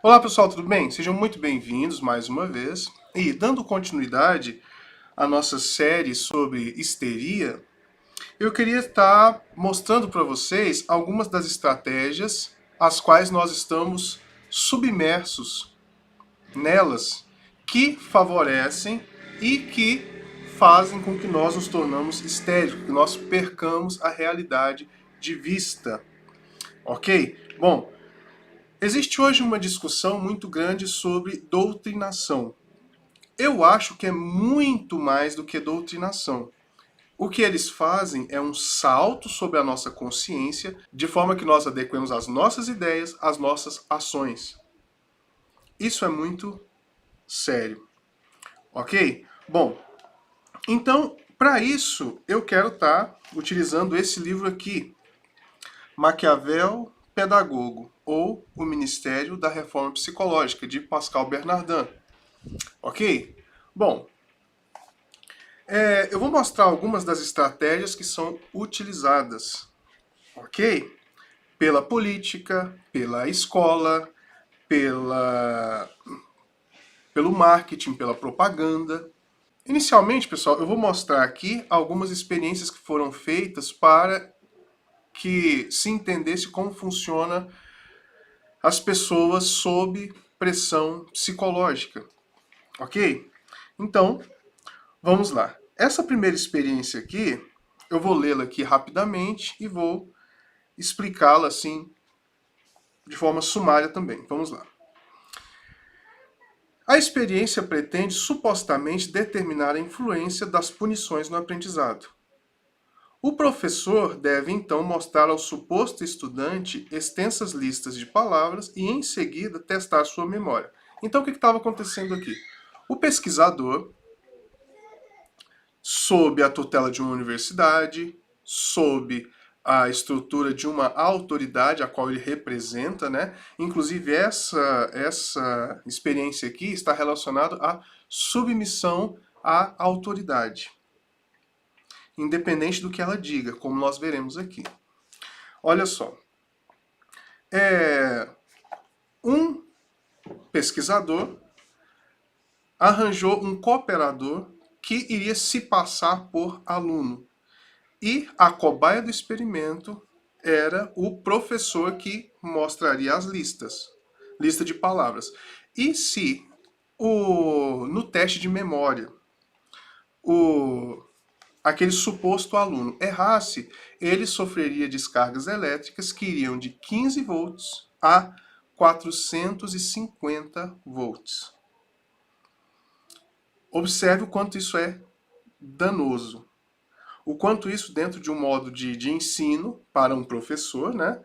Olá pessoal, tudo bem? Sejam muito bem-vindos mais uma vez. E dando continuidade à nossa série sobre histeria, eu queria estar mostrando para vocês algumas das estratégias às quais nós estamos submersos nelas, que favorecem e que fazem com que nós nos tornamos histéricos, que nós percamos a realidade de vista. Ok? Bom, existe hoje uma discussão muito grande sobre doutrinação. Eu acho que é muito mais do que doutrinação. O que eles fazem é um salto sobre a nossa consciência, de forma que nós adequemos as nossas ideias às nossas ações. Isso é muito sério, ok? Bom, então, para isso, eu quero estar utilizando esse livro aqui, Maquiavel Pedagogo, ou O Ministério da Reforma Psicológica, de Pascal Bernardin. Ok? Bom, eu vou mostrar algumas das estratégias que são utilizadas, ok? Pela política, pela escola, pela, pelo marketing, pela propaganda. Inicialmente, pessoal, eu vou mostrar aqui algumas experiências que foram feitas para que se entendesse como funciona as pessoas sob pressão psicológica, ok? Então, vamos lá. Essa primeira experiência aqui, eu vou lê-la aqui rapidamente e vou explicá-la assim de forma sumária também. Vamos lá. A experiência pretende supostamente determinar a influência das punições no aprendizado. O professor deve então mostrar ao suposto estudante extensas listas de palavras e em seguida testar sua memória. Então o que estava acontecendo aqui? O pesquisador, sob a tutela de uma universidade, sob a estrutura de uma autoridade a qual ele representa, né? Inclusive essa experiência aqui está relacionada à submissão à autoridade, independente do que ela diga, como nós veremos aqui. Olha só, um pesquisador arranjou um cooperador que iria se passar por aluno. E a cobaia do experimento era o professor que mostraria as listas, lista de palavras. E se no teste de memória aquele suposto aluno errasse, ele sofreria descargas elétricas que iriam de 15 volts a 450 volts. Observe o quanto isso é danoso. O quanto isso dentro de um modo de ensino para um professor, né?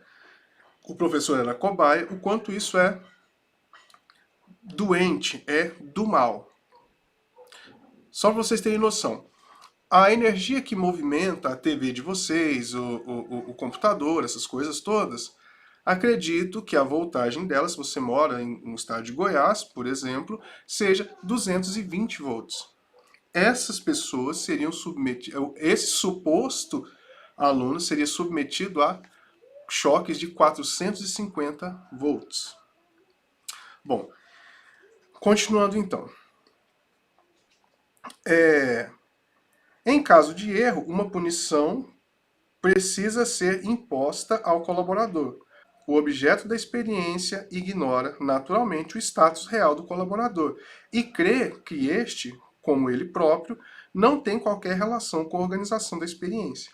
O professor era cobaia, o quanto isso é doente, é do mal. Só para vocês terem noção. A energia que movimenta a TV de vocês, o computador, essas coisas todas, acredito que a voltagem dela, se você mora no estado de Goiás, por exemplo, seja 220 volts. Essas pessoas seriam submetidas, esse suposto aluno seria submetido a choques de 450 volts. Bom, continuando então. Em caso de erro, uma punição precisa ser imposta ao colaborador. O objeto da experiência ignora naturalmente o status real do colaborador e crê que este, como ele próprio, não tem qualquer relação com a organização da experiência.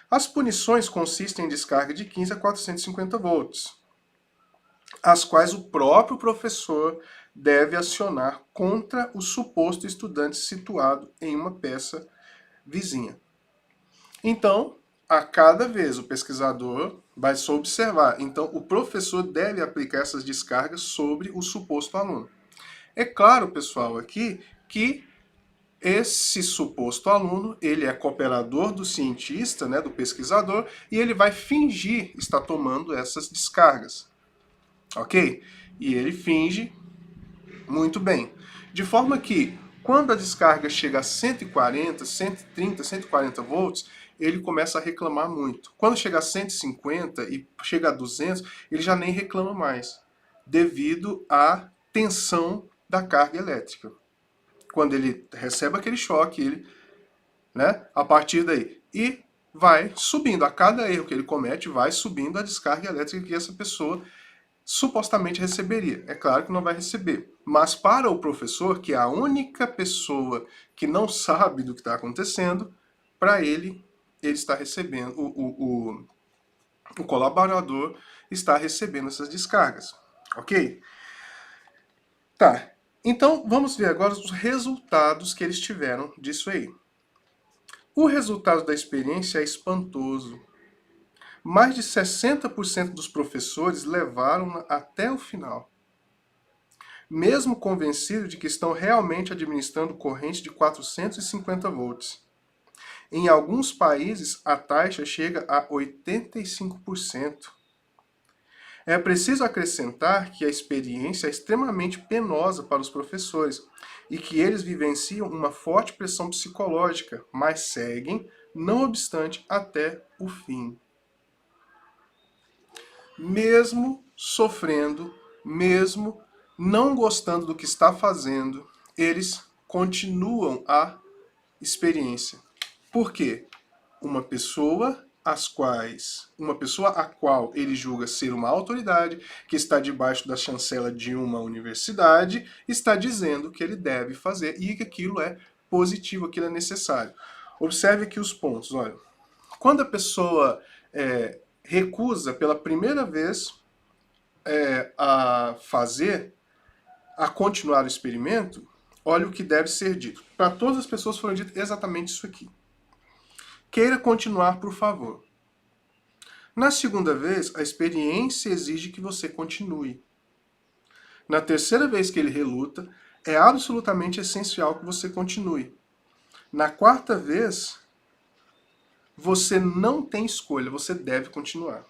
As punições consistem em descarga de 15 a 450 volts, as quais o próprio professor deve acionar contra o suposto estudante situado em uma peça vizinha. Então, a cada vez o pesquisador vai só observar. Então, o professor deve aplicar essas descargas sobre o suposto aluno. É claro, pessoal, aqui que esse suposto aluno, ele é cooperador do cientista, né, do pesquisador, e ele vai fingir estar tomando essas descargas. Ok? E ele finge muito bem. De forma que, quando a descarga chega a 140, 130, 140 volts, ele começa a reclamar muito. Quando chega a 150 e chega a 200, ele já nem reclama mais. devido à tensão da carga elétrica. Quando ele recebe aquele choque, ele, né, a partir daí, e vai subindo. A cada erro que ele comete, vai subindo a descarga elétrica que essa pessoa supostamente receberia. É claro que não vai receber. Mas para o professor, que é a única pessoa que não sabe do que está acontecendo, para ele está recebendo, o colaborador está recebendo essas descargas. Ok? Tá. Então, vamos ver agora os resultados que eles tiveram disso aí. O resultado da experiência é espantoso. Mais de 60% dos professores levaram até o final, mesmo convencidos de que estão realmente administrando corrente de 450 volts. Em alguns países, a taxa chega a 85%. É preciso acrescentar que a experiência é extremamente penosa para os professores e que eles vivenciam uma forte pressão psicológica, mas seguem, não obstante, até o fim. Mesmo sofrendo, mesmo não gostando do que está fazendo, eles continuam a experiência. Por quê? Uma pessoa a qual ele julga ser uma autoridade, que está debaixo da chancela de uma universidade, está dizendo que ele deve fazer e que aquilo é positivo, aquilo é necessário. Observe aqui os pontos, olha. Quando a pessoa recusa pela primeira vez a continuar o experimento, olha o que deve ser dito. Para todas as pessoas foram dito exatamente isso aqui. Queira continuar, por favor. Na segunda vez, a experiência exige que você continue. Na terceira vez que ele reluta, é absolutamente essencial que você continue. Na quarta vez, você não tem escolha, você deve continuar.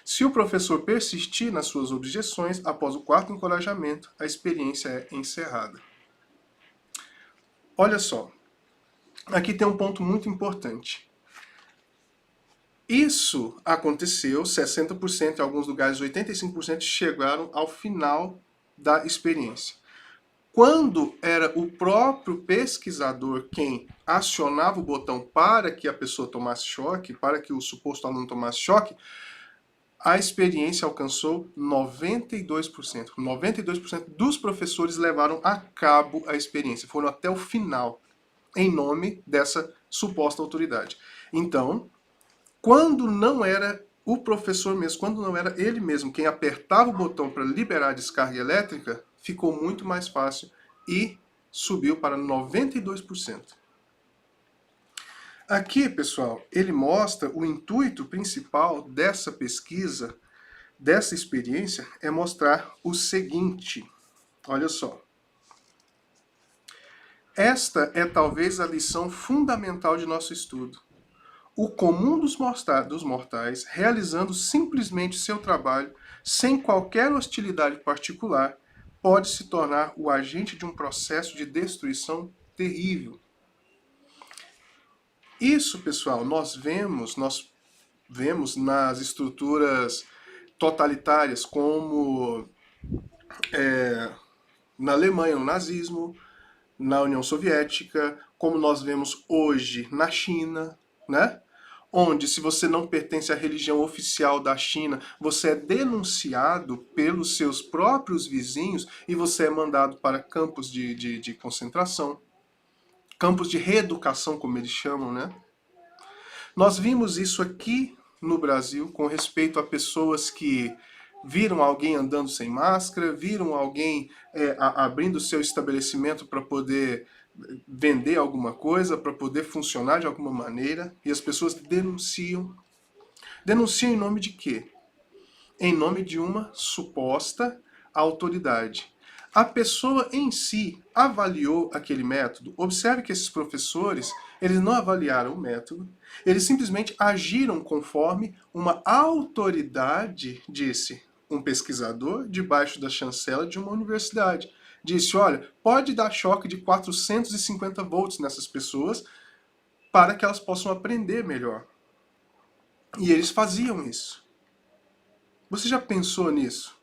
Se o professor persistir nas suas objeções, após o quarto encorajamento, a experiência é encerrada. Olha só, aqui tem um ponto muito importante. Isso aconteceu, 60%, em alguns lugares 85% chegaram ao final da experiência. Quando era o próprio pesquisador quem acionava o botão para que a pessoa tomasse choque, para que o suposto aluno tomasse choque, a experiência alcançou 92%. 92% dos professores levaram a cabo a experiência, foram até o final, em nome dessa suposta autoridade. Então, quando não era o professor mesmo, quando não era ele mesmo quem apertava o botão para liberar a descarga elétrica, ficou muito mais fácil e subiu para 92%. Aqui, pessoal, ele mostra o intuito principal dessa pesquisa, dessa experiência, é mostrar o seguinte. Olha só. Esta é talvez a lição fundamental de nosso estudo. O comum dos mortais, realizando simplesmente seu trabalho, sem qualquer hostilidade particular, pode se tornar o agente de um processo de destruição terrível. Isso, pessoal, nós vemos nas estruturas totalitárias, como na Alemanha, no nazismo, na União Soviética, como nós vemos hoje na China, né? Onde, se você não pertence à religião oficial da China, você é denunciado pelos seus próprios vizinhos e você é mandado para campos de concentração, campos de reeducação, como eles chamam, né? Nós vimos isso aqui no Brasil com respeito a pessoas que viram alguém andando sem máscara, viram alguém abrindo seu estabelecimento para poder vender alguma coisa, para poder funcionar de alguma maneira, e as pessoas denunciam. Denunciam em nome de quê? Em nome de uma suposta autoridade. A pessoa em si avaliou aquele método. Observe que esses professores, eles não avaliaram o método, eles simplesmente agiram conforme uma autoridade disse. Um pesquisador debaixo da chancela de uma universidade disse, olha, pode dar choque de 450 volts nessas pessoas para que elas possam aprender melhor. E eles faziam isso. Você já pensou nisso?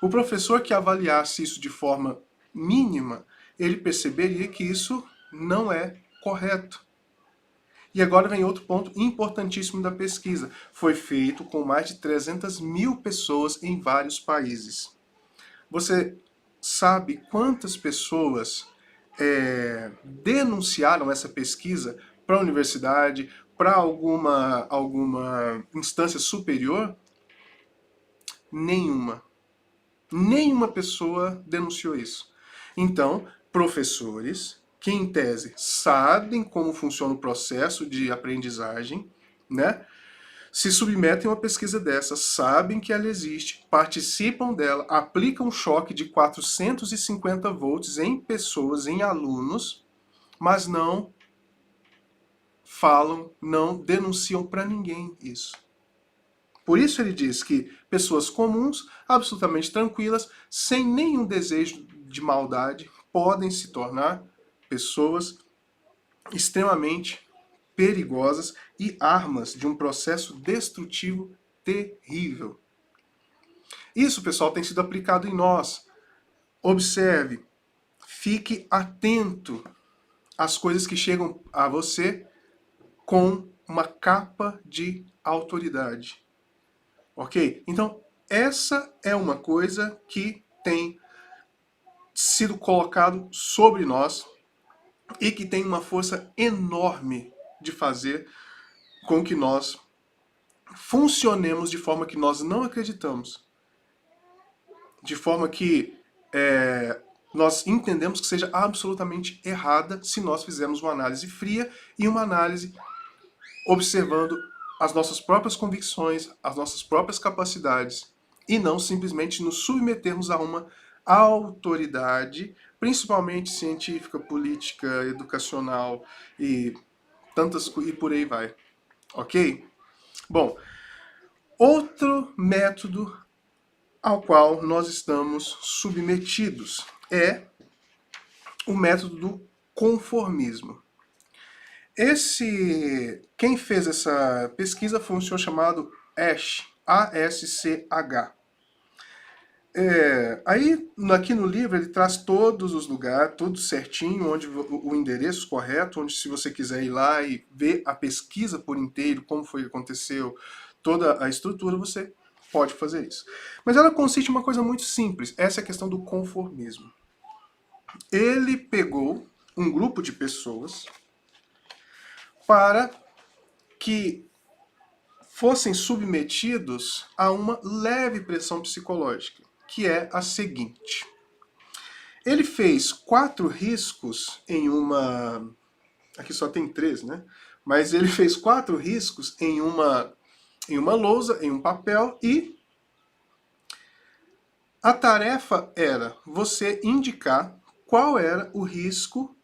O professor que avaliasse isso de forma mínima, ele perceberia que isso não é correto. E agora vem outro ponto importantíssimo da pesquisa. Foi feito com mais de 300 mil pessoas em vários países. Você sabe quantas pessoas denunciaram essa pesquisa para a universidade, para alguma instância superior? Nenhuma. Nenhuma pessoa denunciou isso. Então, professores que, em tese, sabem como funciona o processo de aprendizagem, né, se submetem a uma pesquisa dessa, sabem que ela existe, participam dela, aplicam um choque de 450 volts em pessoas, em alunos, mas não falam, não denunciam para ninguém isso. Por isso ele diz que pessoas comuns, absolutamente tranquilas, sem nenhum desejo de maldade, podem se tornar pessoas extremamente perigosas e armas de um processo destrutivo terrível. Isso, pessoal, tem sido aplicado em nós. Observe, fique atento às coisas que chegam a você com uma capa de autoridade. Ok? Então, essa é uma coisa que tem sido colocado sobre nós e que tem uma força enorme de fazer com que nós funcionemos de forma que nós não acreditamos. De forma que nós entendemos que seja absolutamente errada se nós fizermos uma análise fria e uma análise observando as nossas próprias convicções, as nossas próprias capacidades, e não simplesmente nos submetermos a uma autoridade, principalmente científica, política, educacional e e por aí vai. Ok? Bom, outro método ao qual nós estamos submetidos é o método do conformismo. Quem fez essa pesquisa foi um senhor chamado Asch, A-S-C-H. Aí, aqui no livro, ele traz todos os lugares, tudo certinho, onde o endereço correto, onde se você quiser ir lá e ver a pesquisa por inteiro, como foi que aconteceu, toda a estrutura, você pode fazer isso. Mas ela consiste em uma coisa muito simples, essa é a questão do conformismo. Ele pegou um grupo de pessoas para que fossem submetidos a uma leve pressão psicológica, que é a seguinte. Ele fez 4 riscos em uma... Aqui só tem 3, né? Mas ele fez 4 riscos em uma lousa, em um papel, e a tarefa era você indicar qual era o risco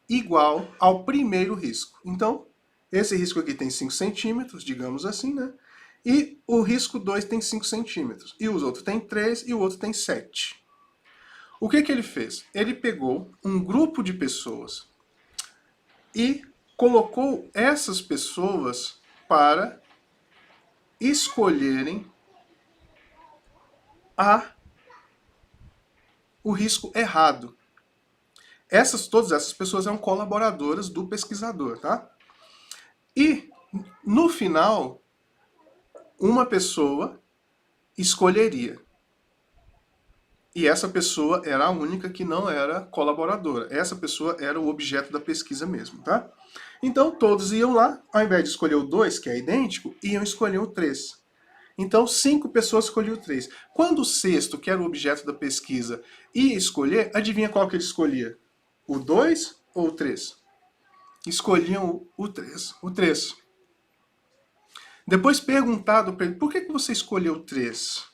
igual ao primeiro risco. Então, esse risco aqui tem 5 centímetros, digamos assim, né? E o risco 2 tem 5 centímetros. E os outros tem 3 e o outro tem 7. O que ele fez? Ele pegou um grupo de pessoas e colocou essas pessoas para escolherem o risco errado. Todas essas pessoas eram colaboradoras do pesquisador, tá? E, no final, uma pessoa escolheria. E essa pessoa era a única que não era colaboradora. Essa pessoa era o objeto da pesquisa mesmo, tá? Então, todos iam lá, ao invés de escolher o 2, que é idêntico, iam escolher o 3. Então, 5 pessoas escolhiam o 3. Quando o sexto, que era o objeto da pesquisa, ia escolher, adivinha qual que ele escolhia? O 2 ou o 3? Escolhiam o 3. O 3. Depois perguntado para ele, por que você escolheu o 3?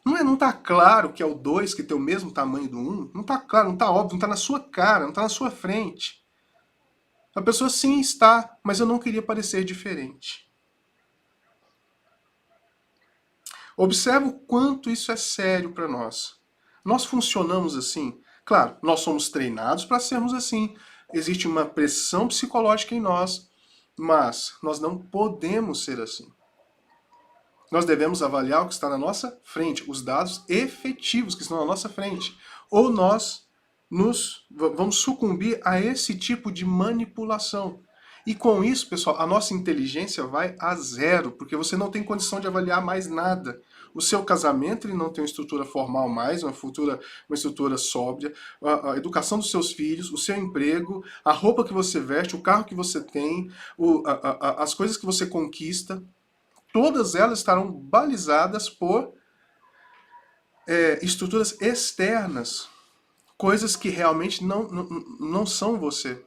Não está claro que é o 2 que tem o mesmo tamanho do 1? Não está claro, não está óbvio, não está na sua cara, não está na sua frente. A pessoa sim está, mas eu não queria parecer diferente. Observa o quanto isso é sério para nós. Nós funcionamos assim. Claro, nós somos treinados para sermos assim. Existe uma pressão psicológica em nós, mas nós não podemos ser assim. Nós devemos avaliar o que está na nossa frente, os dados efetivos que estão na nossa frente. Ou nós vamos sucumbir a esse tipo de manipulação. E com isso, pessoal, a nossa inteligência vai a zero, porque você não tem condição de avaliar mais nada. O seu casamento ele não tem uma estrutura formal mais, uma estrutura sóbria, a educação dos seus filhos, o seu emprego, a roupa que você veste, o carro que você tem, as coisas que você conquista, todas elas estarão balizadas por estruturas externas, coisas que realmente não são você.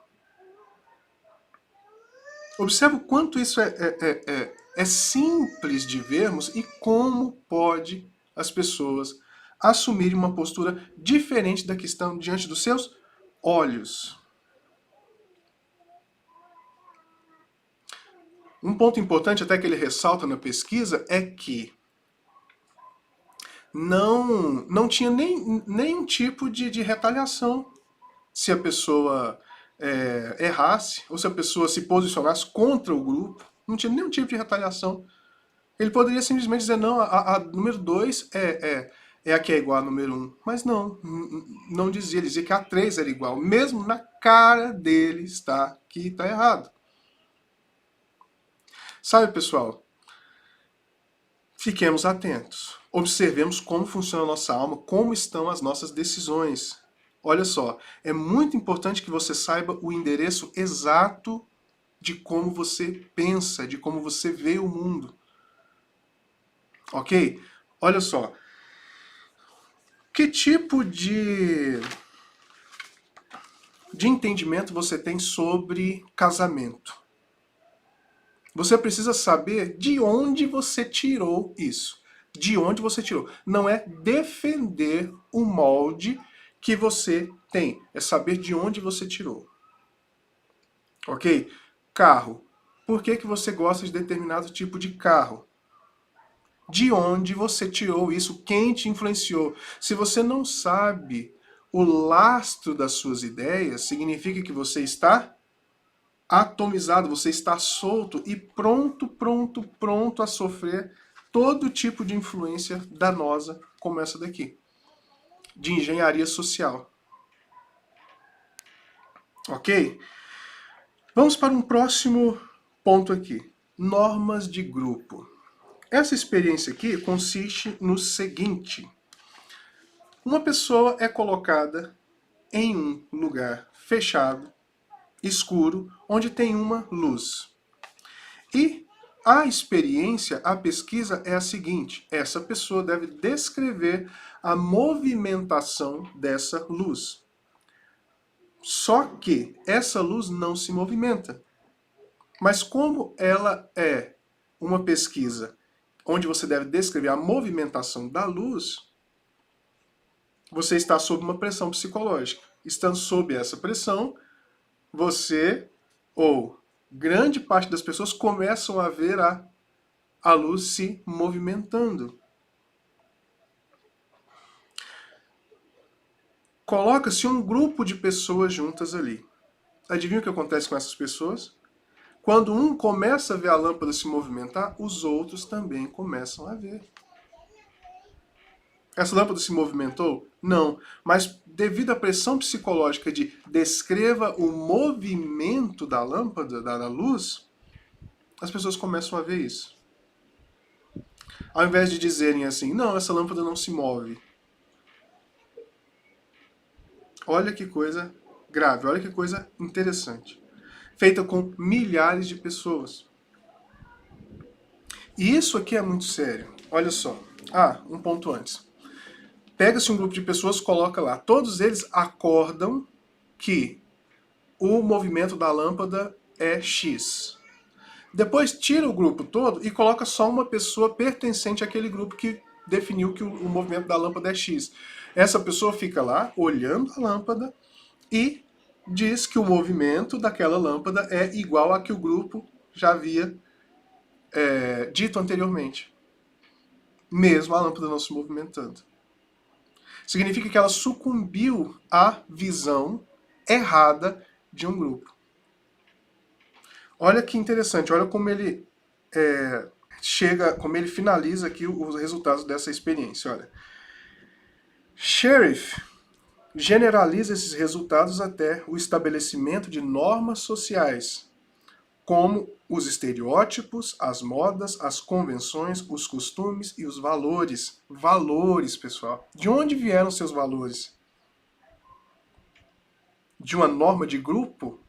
Observe o quanto isso é simples de vermos e como pode as pessoas assumirem uma postura diferente da que estão diante dos seus olhos. Um ponto importante até que ele ressalta na pesquisa é que não tinha nenhum tipo de retaliação se a pessoa errasse, ou se a pessoa se posicionasse contra o grupo, não tinha nenhum tipo de retaliação. Ele poderia simplesmente dizer, não, a número 2 é a que é igual a número 1. Mas não dizia, ele dizia que a 3 era igual. Mesmo na cara dele está que está errado. Sabe, pessoal, fiquemos atentos. Observemos como funciona a nossa alma, como estão as nossas decisões. Olha só, é muito importante que você saiba o endereço exato de como você pensa, de como você vê o mundo. Ok? Olha só. Que tipo de entendimento você tem sobre casamento? Você precisa saber de onde você tirou isso. De onde você tirou. Não é defender o molde que você tem. É saber de onde você tirou. Ok? Carro. Por que você gosta de determinado tipo de carro? De onde você tirou isso? Quem te influenciou? Se você não sabe o lastro das suas ideias, significa que você está atomizado, você está solto e pronto a sofrer todo tipo de influência danosa como essa daqui, de engenharia social. Ok? Vamos para um próximo ponto aqui. Normas de grupo. Essa experiência aqui consiste no seguinte. Uma pessoa é colocada em um lugar fechado, escuro, onde tem uma luz. E a experiência, a pesquisa é a seguinte: essa pessoa deve descrever a movimentação dessa luz. Só que essa luz não se movimenta. Mas como ela é uma pesquisa onde você deve descrever a movimentação da luz, você está sob uma pressão psicológica. Estando sob essa pressão, você ou grande parte das pessoas começam a ver a luz se movimentando. Coloca-se um grupo de pessoas juntas ali. Adivinha o que acontece com essas pessoas? Quando um começa a ver a lâmpada se movimentar, os outros também começam a ver. Essa lâmpada se movimentou? Não. Mas devido à pressão psicológica de descreva o movimento da lâmpada, da luz, as pessoas começam a ver isso. Ao invés de dizerem assim, não, essa lâmpada não se move. Olha que coisa grave, olha que coisa interessante. Feita com milhares de pessoas. E isso aqui é muito sério. Olha só. Um ponto antes. Pega-se um grupo de pessoas, coloca lá. Todos eles acordam que o movimento da lâmpada é X. Depois tira o grupo todo e coloca só uma pessoa pertencente àquele grupo que definiu que o movimento da lâmpada é X. Essa pessoa fica lá olhando a lâmpada e diz que o movimento daquela lâmpada é igual a que o grupo já havia dito anteriormente. Mesmo a lâmpada não se movimentando. Significa que ela sucumbiu à visão errada de um grupo. Olha que interessante, olha como ele como ele finaliza aqui os resultados dessa experiência. Olha, Sheriff generaliza esses resultados até o estabelecimento de normas sociais, como os estereótipos, as modas, as convenções, os costumes e os valores. Valores, pessoal. De onde vieram seus valores? De uma norma de grupo?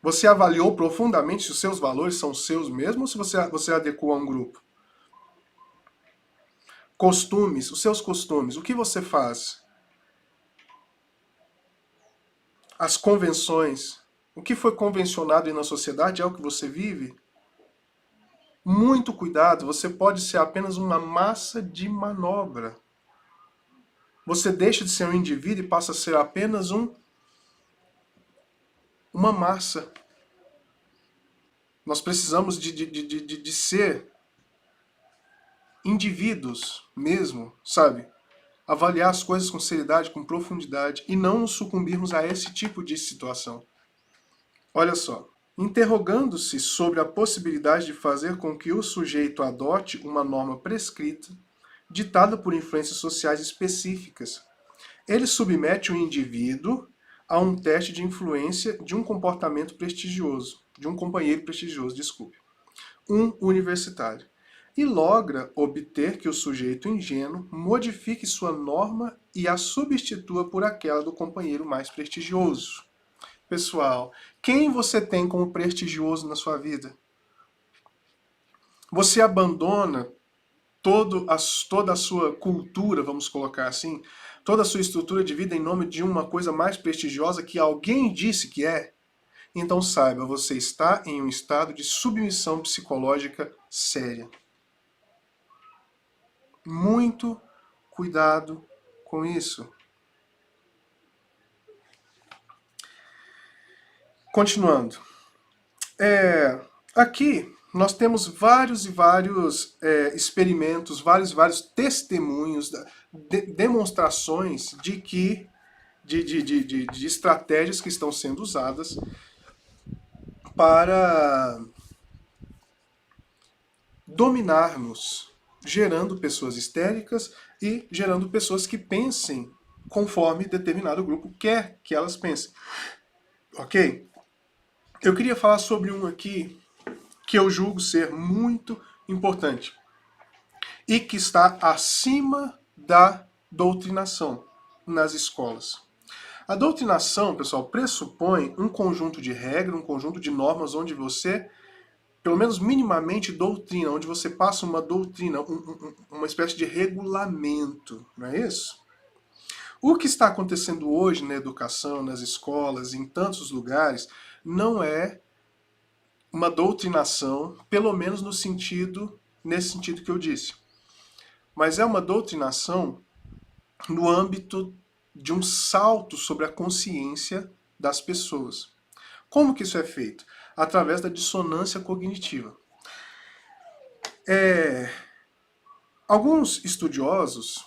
Você avaliou profundamente se os seus valores são seus mesmos ou se você adequou a um grupo? Costumes, os seus costumes, o que você faz? As convenções, o que foi convencionado aí na sociedade é o que você vive? Muito cuidado, você pode ser apenas uma massa de manobra. Você deixa de ser um indivíduo e passa a ser apenas uma massa. Nós precisamos de ser indivíduos mesmo, sabe? Avaliar as coisas com seriedade, com profundidade e não nos sucumbirmos a esse tipo de situação. Olha só. Interrogando-se sobre a possibilidade de fazer com que o sujeito adote uma norma prescrita, ditada por influências sociais específicas, ele submete o indivíduo a um teste de influência de um comportamento prestigioso, de um companheiro prestigioso, desculpe, um universitário, e logra obter que o sujeito ingênuo modifique sua norma e a substitua por aquela do companheiro mais prestigioso. Pessoal, quem você tem como prestigioso na sua vida? Você abandona toda a sua cultura, vamos colocar assim, toda a sua estrutura de vida em nome de uma coisa mais prestigiosa que alguém disse que é? Então saiba, você está em um estado de submissão psicológica séria. Muito cuidado com isso. Continuando. Aqui nós temos vários e vários experimentos, vários testemunhos, demonstrações de estratégias que estão sendo usadas para dominar-nos, gerando pessoas histéricas e gerando pessoas que pensem conforme determinado grupo quer que elas pensem. Ok? Eu queria falar sobre um aqui que eu julgo ser muito importante e que está acima da doutrinação nas escolas. A doutrinação, pessoal, pressupõe um conjunto de regras, um conjunto de normas onde você, pelo menos minimamente, doutrina, onde você passa uma doutrina, uma espécie de regulamento, não é isso? O que está acontecendo hoje na educação, nas escolas, em tantos lugares, não é uma doutrinação, pelo menos nesse sentido que eu disse. Mas é uma doutrinação no âmbito de um salto sobre a consciência das pessoas. Como que isso é feito? Através da dissonância cognitiva. Alguns estudiosos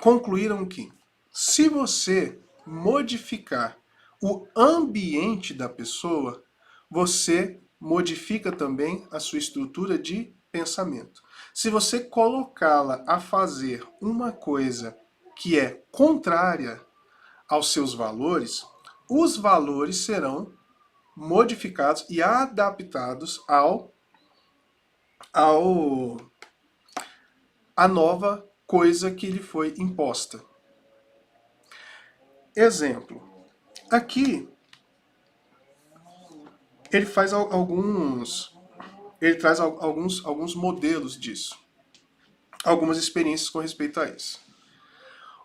concluíram que, se você modificar o ambiente da pessoa, você modifica também a sua estrutura de pensamento. Se você colocá-la a fazer uma coisa que é contrária aos seus valores, os valores serão modificados e adaptados à nova coisa que lhe foi imposta. Exemplo. Aqui ele traz alguns modelos disso. Algumas experiências com respeito a isso.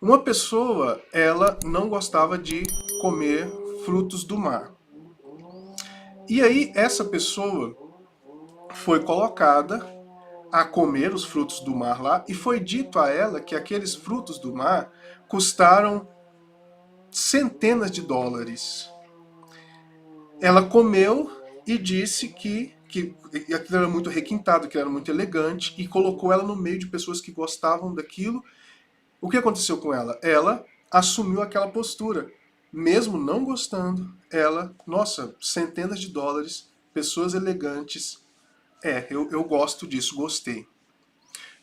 Uma pessoa, ela não gostava de comer frutos do mar. E aí essa pessoa foi colocada a comer os frutos do mar lá e foi dito a ela que aqueles frutos do mar custaram centenas de dólares. Ela comeu e disse que aquilo era muito requintado, que era muito elegante, e colocou ela no meio de pessoas que gostavam daquilo. O que aconteceu com ela? Ela assumiu aquela postura. Mesmo não gostando, ela, nossa, centenas de dólares, pessoas elegantes, Eu gosto disso, gostei.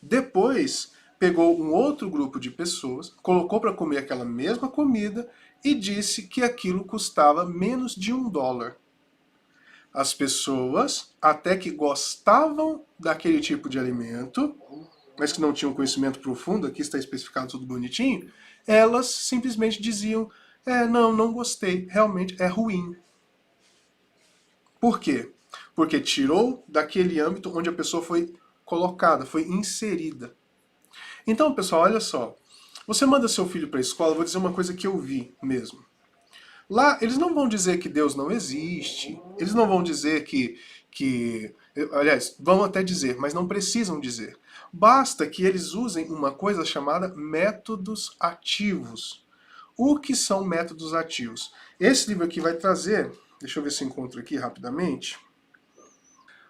Depois, pegou um outro grupo de pessoas, colocou para comer aquela mesma comida e disse que aquilo custava menos de $1. As pessoas, até que gostavam daquele tipo de alimento, mas que não tinham conhecimento profundo, aqui está especificado tudo bonitinho, elas simplesmente diziam, não, não gostei, realmente é ruim. Por quê? Porque tirou daquele âmbito onde a pessoa foi colocada, foi inserida. Então, pessoal, olha só. Você manda seu filho para a escola, vou dizer uma coisa que eu vi mesmo. Lá, eles não vão dizer que Deus não existe, eles não vão dizer aliás, vão até dizer, mas não precisam dizer. Basta que eles usem uma coisa chamada métodos ativos. O que são métodos ativos? Esse livro aqui vai trazer, deixa eu ver se eu encontro aqui rapidamente.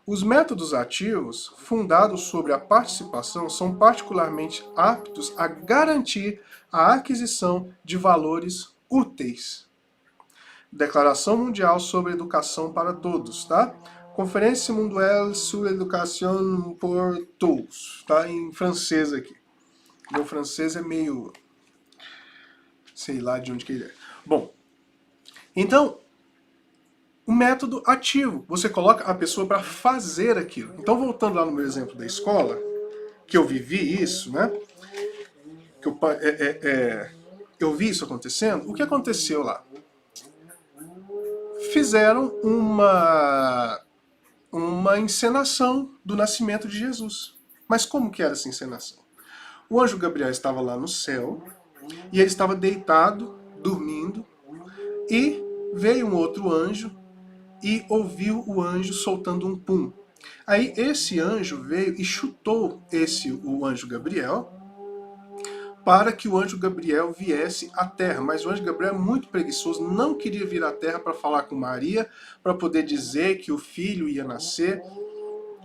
Os métodos ativos, fundados sobre a participação, são particularmente aptos a garantir a aquisição de valores úteis. Declaração Mundial sobre Educação para Todos, tá? Conferência Mundial sur Education pour tous, tá? Em francês aqui. Meu francês é meio... sei lá de onde que ele é. Bom, então, o método ativo. Você coloca a pessoa para fazer aquilo. Então, voltando lá no meu exemplo da escola, que eu vivi isso, né? Que eu vi isso acontecendo. O que aconteceu lá? Fizeram uma encenação do nascimento de Jesus. Mas como que era essa encenação? O anjo Gabriel estava lá no céu, e ele estava deitado, dormindo, e veio um outro anjo e ouviu o anjo soltando um pum. Aí esse anjo veio e chutou o anjo Gabriel para que o anjo Gabriel viesse à terra. Mas o anjo Gabriel é muito preguiçoso, não queria vir à terra para falar com Maria, para poder dizer que o filho ia nascer.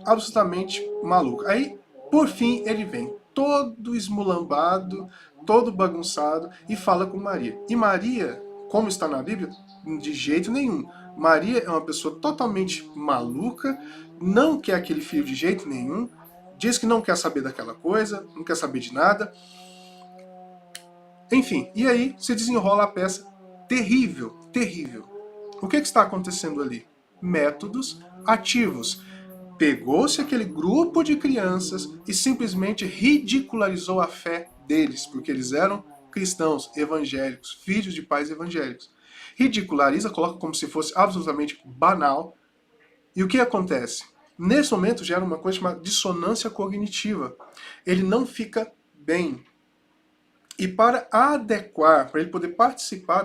Absolutamente maluco. Aí, por fim, ele vem todo esmulambado, todo bagunçado e fala com Maria. E Maria, como está na Bíblia, de jeito nenhum. Maria é uma pessoa totalmente maluca, não quer aquele filho de jeito nenhum, diz que não quer saber daquela coisa, não quer saber de nada. Enfim, e aí se desenrola a peça terrível, terrível. O que está acontecendo ali? Métodos ativos. Pegou-se aquele grupo de crianças e simplesmente ridicularizou a fé deles, porque eles eram cristãos evangélicos, filhos de pais evangélicos. Ridiculariza, coloca como se fosse absolutamente banal. E o que acontece? Nesse momento gera uma coisa chamada dissonância cognitiva. Ele não fica bem. E para adequar, para ele poder participar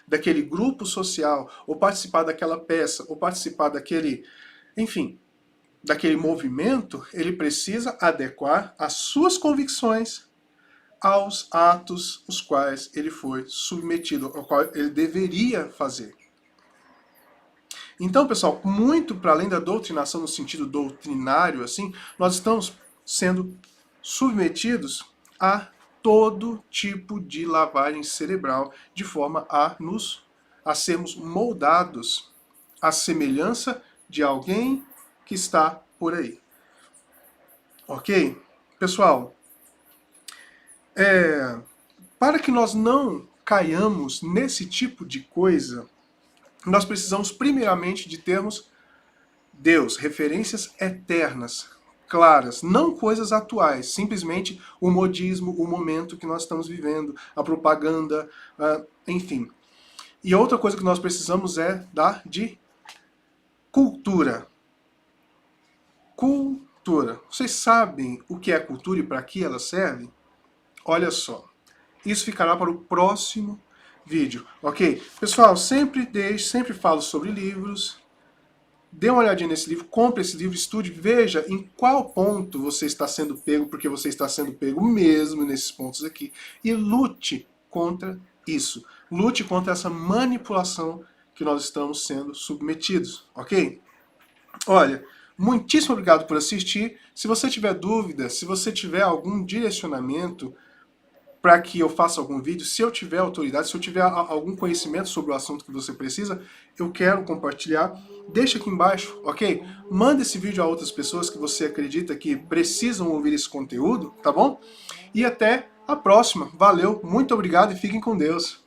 daquele grupo social, ou participar daquela peça, ou participar daquele movimento, ele precisa adequar as suas convicções aos atos os quais ele foi submetido, ao qual ele deveria fazer. Então, pessoal, muito para além da doutrinação no sentido doutrinário, assim, nós estamos sendo submetidos a todo tipo de lavagem cerebral, de forma a sermos moldados à semelhança de alguém que está por aí. Ok? Pessoal, para que nós não caiamos nesse tipo de coisa, nós precisamos primeiramente de termos Deus, referências eternas, claras, não coisas atuais, simplesmente o modismo, o momento que nós estamos vivendo, a propaganda, enfim. E outra coisa que nós precisamos é de cultura. Cultura. Vocês sabem o que é cultura e para que ela serve? Olha só. Isso ficará para o próximo vídeo, ok? Pessoal, sempre falo sobre livros. Dê uma olhadinha nesse livro, compre esse livro, estude, veja em qual ponto você está sendo pego, porque você está sendo pego mesmo nesses pontos aqui. E lute contra isso. Lute contra essa manipulação que nós estamos sendo submetidos, ok? Olha, muitíssimo obrigado por assistir. Se você tiver dúvida, se você tiver algum direcionamento, para que eu faça algum vídeo, se eu tiver autoridade, se eu tiver algum conhecimento sobre o assunto que você precisa, eu quero compartilhar. Deixa aqui embaixo, ok? Manda esse vídeo a outras pessoas que você acredita que precisam ouvir esse conteúdo, tá bom? E até a próxima. Valeu, muito obrigado e fiquem com Deus.